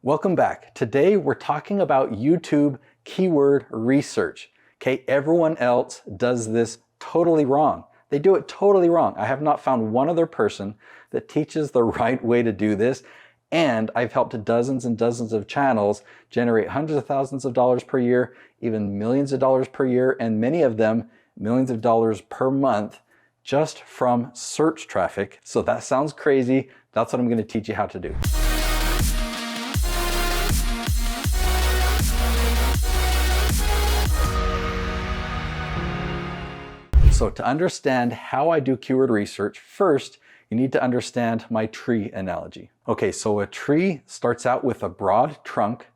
Welcome back. Today we're talking about YouTube keyword research. Okay, everyone else does this totally wrong. They do it totally wrong. I have not found one other person that teaches the right way to do this, and I've helped dozens and dozens of channels generate hundreds of thousands of dollars per year, even millions of dollars per year, and many of them millions of dollars per month just from search traffic. So that sounds crazy. That's what I'm going to teach you how to do. So to understand how I do keyword research, first, you need to understand my tree analogy. Okay, so a tree starts out with a broad trunk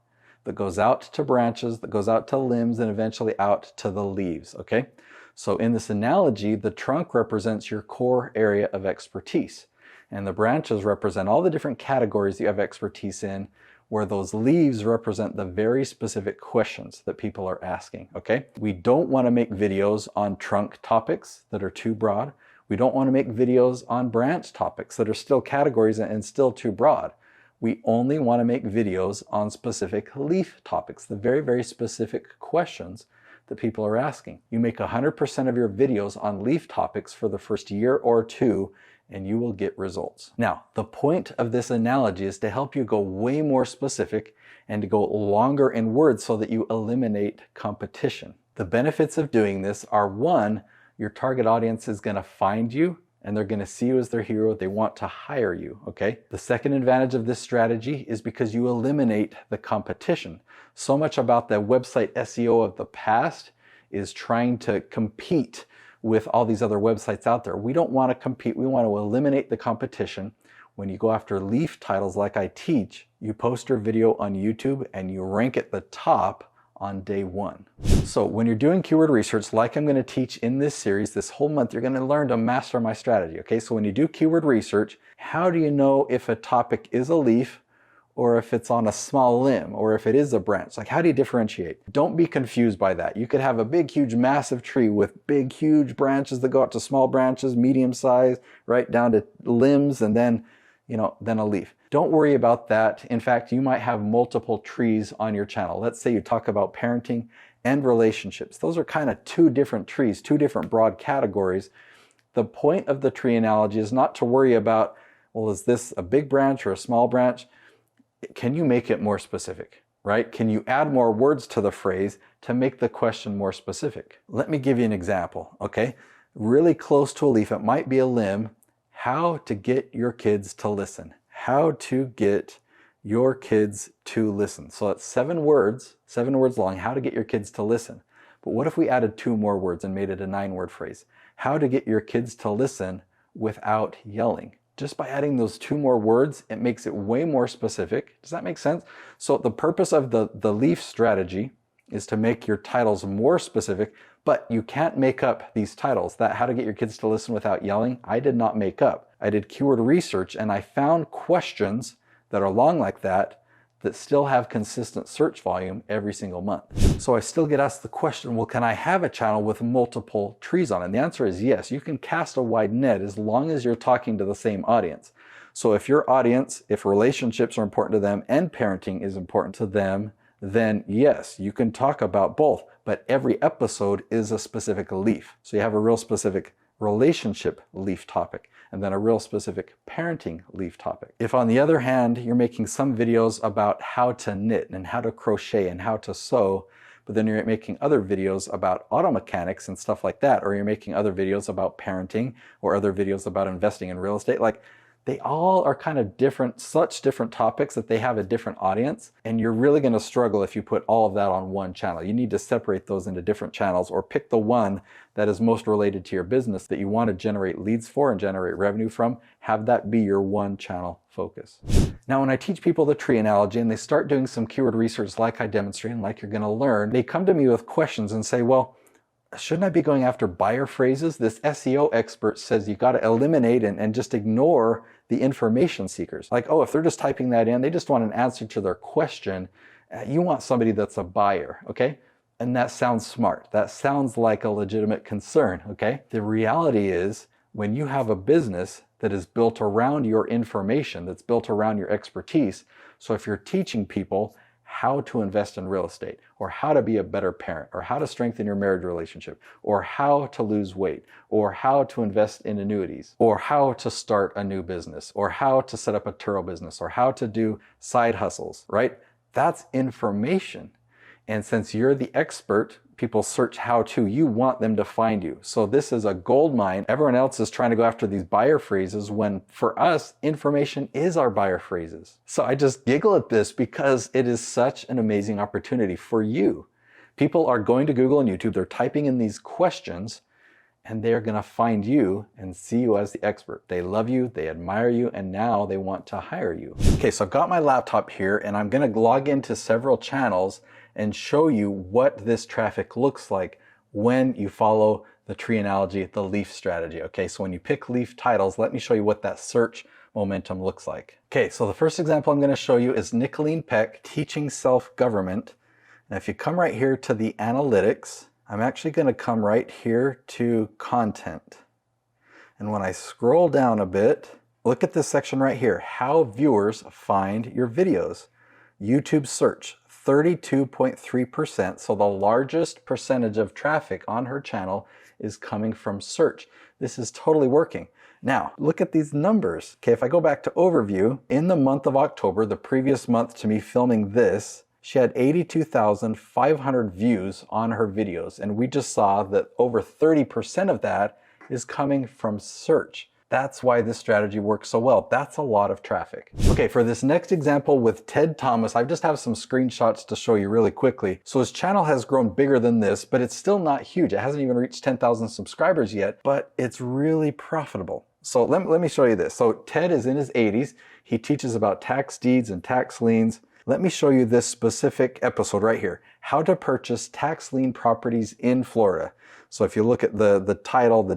that goes out to branches, that goes out to limbs, and eventually out to the leaves, okay? So in this analogy, the trunk represents your core area of expertise, and the branches represent all the different categories you have expertise in, where those leaves represent the very specific questions that people are asking, okay? We don't want to make videos on trunk topics that are too broad. We don't want to make videos on branch topics that are still categories and still too broad. We only want to make videos on specific leaf topics, the very, very specific questions that people are asking. You make 100% of your videos on leaf topics for the first year or two, and you will get results. Now, the point of this analogy is to help you go way more specific and to go longer in words so that you eliminate competition. The benefits of doing this are, one, your target audience is going to find you and they're going to see you as their hero. They want to hire you, okay? The second advantage of this strategy is because you eliminate the competition. So much about the website SEO of the past is trying to compete with all these other websites out there. We don't want to compete. We want to eliminate the competition. When you go after leaf titles like I teach, you post your video on YouTube and you rank at the top on day one. So when you're doing keyword research, like I'm going to teach in this series, this whole month, you're going to learn to master my strategy. Okay, so when you do keyword research, how do you know if a topic is a leaf or if it's on a small limb, or if it is a branch? Like, how do you differentiate? Don't be confused by that. You could have a big, huge, massive tree with big, huge branches that go out to small branches, medium size, right down to limbs, and then, then a leaf. Don't worry about that. In fact, you might have multiple trees on your channel. Let's say you talk about parenting and relationships. Those are kind of two different trees, two different broad categories. The point of the tree analogy is not to worry about, well, is this a big branch or a small branch? Can you make it more specific, right? Can you add more words to the phrase to make the question more specific? Let me give you an example, okay? Really close to a leaf, it might be a limb. How to get your kids to listen. How to get your kids to listen. So that's 7 words long, how to get your kids to listen. But what if we added 2 more words and made it a 9-word phrase? How to get your kids to listen without yelling. Just by adding those 2 more words, it makes it way more specific. Does that make sense? So the purpose of the leaf strategy is to make your titles more specific, but you can't make up these titles. That how to get your kids to listen without yelling, I did not make up. I did keyword research and I found questions that are long like that still have consistent search volume every single month. So I still get asked the question, well, can I have a channel with multiple trees on it? And the answer is yes. You can cast a wide net as long as you're talking to the same audience. So if your audience, if relationships are important to them and parenting is important to them, then yes, you can talk about both, but every episode is a specific leaf. So you have a real specific relationship leaf topic, and then a real specific parenting leaf topic. If on the other hand, you're making some videos about how to knit and how to crochet and how to sew, but then you're making other videos about auto mechanics and stuff like that, or you're making other videos about parenting or other videos about investing in real estate, like they all are kind of different, such different topics that they have a different audience, and you're really going to struggle if you put all of that on one channel. You need to separate those into different channels or pick the one that is most related to your business that you want to generate leads for and generate revenue from. Have that be your one channel focus. Now, when I teach people the tree analogy and they start doing some keyword research like I demonstrate and like you're going to learn, they come to me with questions and say, well, shouldn't I be going after buyer phrases? This SEO expert says you got to eliminate and just ignore the information seekers. Like, oh, if they're just typing that in, they just want an answer to their question. You want somebody that's a buyer, okay? And that sounds smart. That sounds like a legitimate concern, okay? The reality is when you have a business that is built around your information, that's built around your expertise, So if you're teaching people how to invest in real estate, or how to be a better parent, or how to strengthen your marriage relationship, or how to lose weight, or how to invest in annuities, or how to start a new business, or how to set up a Turo business, or how to do side hustles, right? That's information. And since you're the expert, people search how to, you want them to find you. So this is a gold mine. Everyone else is trying to go after these buyer phrases when for us, information is our buyer phrases. So I just giggle at this because it is such an amazing opportunity for you. People are going to Google and YouTube, they're typing in these questions, and they're gonna find you and see you as the expert. They love you, they admire you, and now they want to hire you. Okay, so I've got my laptop here and I'm gonna log into several channels and show you what this traffic looks like when you follow the tree analogy, the leaf strategy. Okay, so when you pick leaf titles, let me show you what that search momentum looks like. Okay, so the first example I'm gonna show you is Nicolene Peck, Teaching Self-Government. And if you come right here to the analytics, I'm actually gonna come right here to content. And when I scroll down a bit, look at this section right here, how viewers find your videos. YouTube search, 32.3%, so the largest percentage of traffic on her channel is coming from search. This is totally working. Now, look at these numbers. Okay, if I go back to overview, in the month of October, the previous month to me filming this, she had 82,500 views on her videos, and we just saw that over 30% of that is coming from search. That's why this strategy works so well. That's a lot of traffic. Okay, for this next example with Ted Thomas, I just have some screenshots to show you really quickly. So his channel has grown bigger than this, but it's still not huge. It hasn't even reached 10,000 subscribers yet, but it's really profitable. So let me show you this. So Ted is in his 80s. He teaches about tax deeds and tax liens. Let me show you this specific episode right here, how to purchase tax lien properties in Florida. So if you look at the title, the ...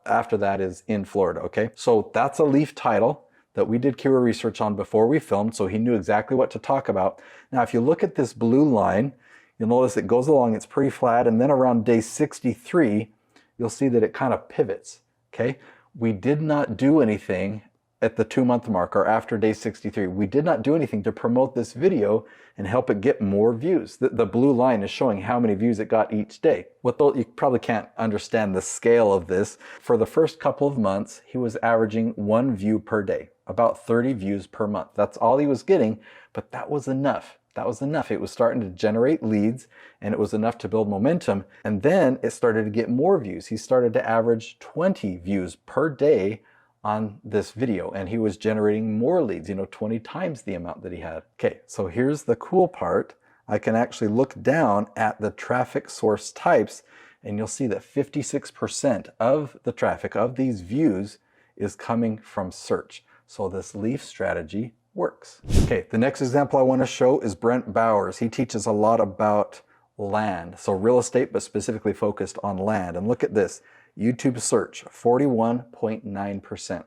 after that is in Florida, okay? So that's a leaf title that we did keyword research on before we filmed, so he knew exactly what to talk about. Now, if you look at this blue line, you'll notice it goes along, it's pretty flat, and then around day 63, you'll see that it kind of pivots, okay? We did not do anything at the 2-month mark or after day 63. We did not do anything to promote this video and help it get more views. The blue line is showing how many views it got each day. You probably can't understand the scale of this. For the first couple of months, he was averaging 1 view per day, about 30 views per month. That's all he was getting, but that was enough. That was enough. It was starting to generate leads and it was enough to build momentum. And then it started to get more views. He started to average 20 views per day on this video, and he was generating more leads, 20 times the amount that he had. Okay, so here's the cool part. I can actually look down at the traffic source types, and you'll see that 56% of the traffic of these views is coming from search. So this leaf strategy works. Okay, the next example I want to show is Brent Bowers. He teaches a lot about land, so real estate, but specifically focused on land. And look at this. YouTube search, 41.9%.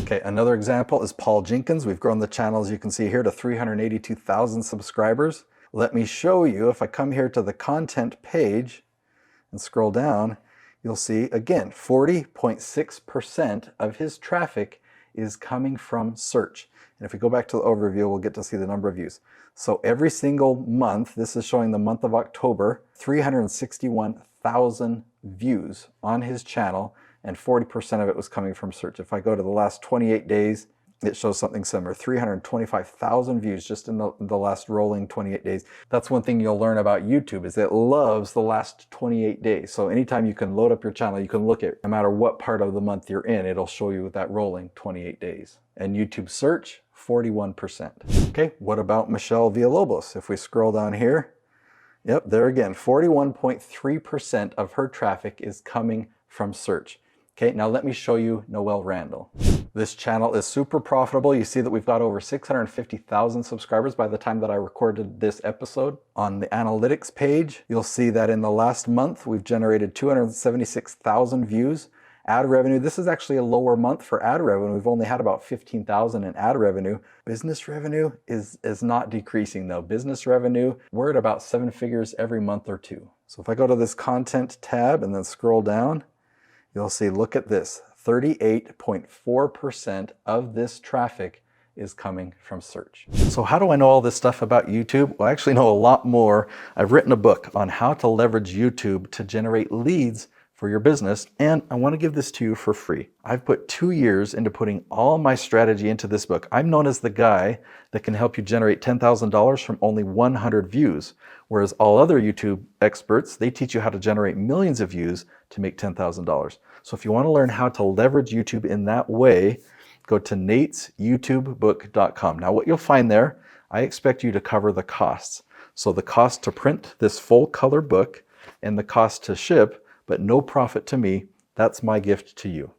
Okay, another example is Paul Jenkins. We've grown the channel, as you can see here, to 382,000 subscribers. Let me show you, if I come here to the content page and scroll down, you'll see, again, 40.6% of his traffic is coming from search. And if we go back to the overview, we'll get to see the number of views. So every single month, this is showing the month of October, 361,000 views on his channel, and 40% of it was coming from search. If I go to the last 28 days, it shows something similar, 325,000 views just in the last rolling 28 days. That's one thing you'll learn about YouTube, is it loves the last 28 days. So anytime you can load up your channel, you can look at, no matter what part of the month you're in, it'll show you that rolling 28 days. And YouTube search, 41%. Okay, what about Michelle Villalobos? If we scroll down here, yep, there again, 41.3% of her traffic is coming from search. Okay, now let me show you Noelle Randall. This channel is super profitable. You see that we've got over 650,000 subscribers by the time that I recorded this episode. On the analytics page, you'll see that in the last month, we've generated 276,000 views. Ad revenue, this is actually a lower month for ad revenue. We've only had about 15,000 in ad revenue. Business revenue is not decreasing though. Business revenue, we're at about 7 figures every month or two. So if I go to this content tab and then scroll down, you'll see, look at this, 38.4% of this traffic is coming from search. So how do I know all this stuff about YouTube? Well, I actually know a lot more. I've written a book on how to leverage YouTube to generate leads for your business, and I want to give this to you for free. I've put 2 years into putting all my strategy into this book. I'm known as the guy that can help you generate $10,000 from only 100 views, whereas all other YouTube experts, they teach you how to generate millions of views to make $10,000. So if you want to learn how to leverage YouTube in that way, go to natesyoutubebook.com. Now what you'll find there, I expect you to cover the costs. So the cost to print this full color book and the cost to ship, but no profit to me. That's my gift to you.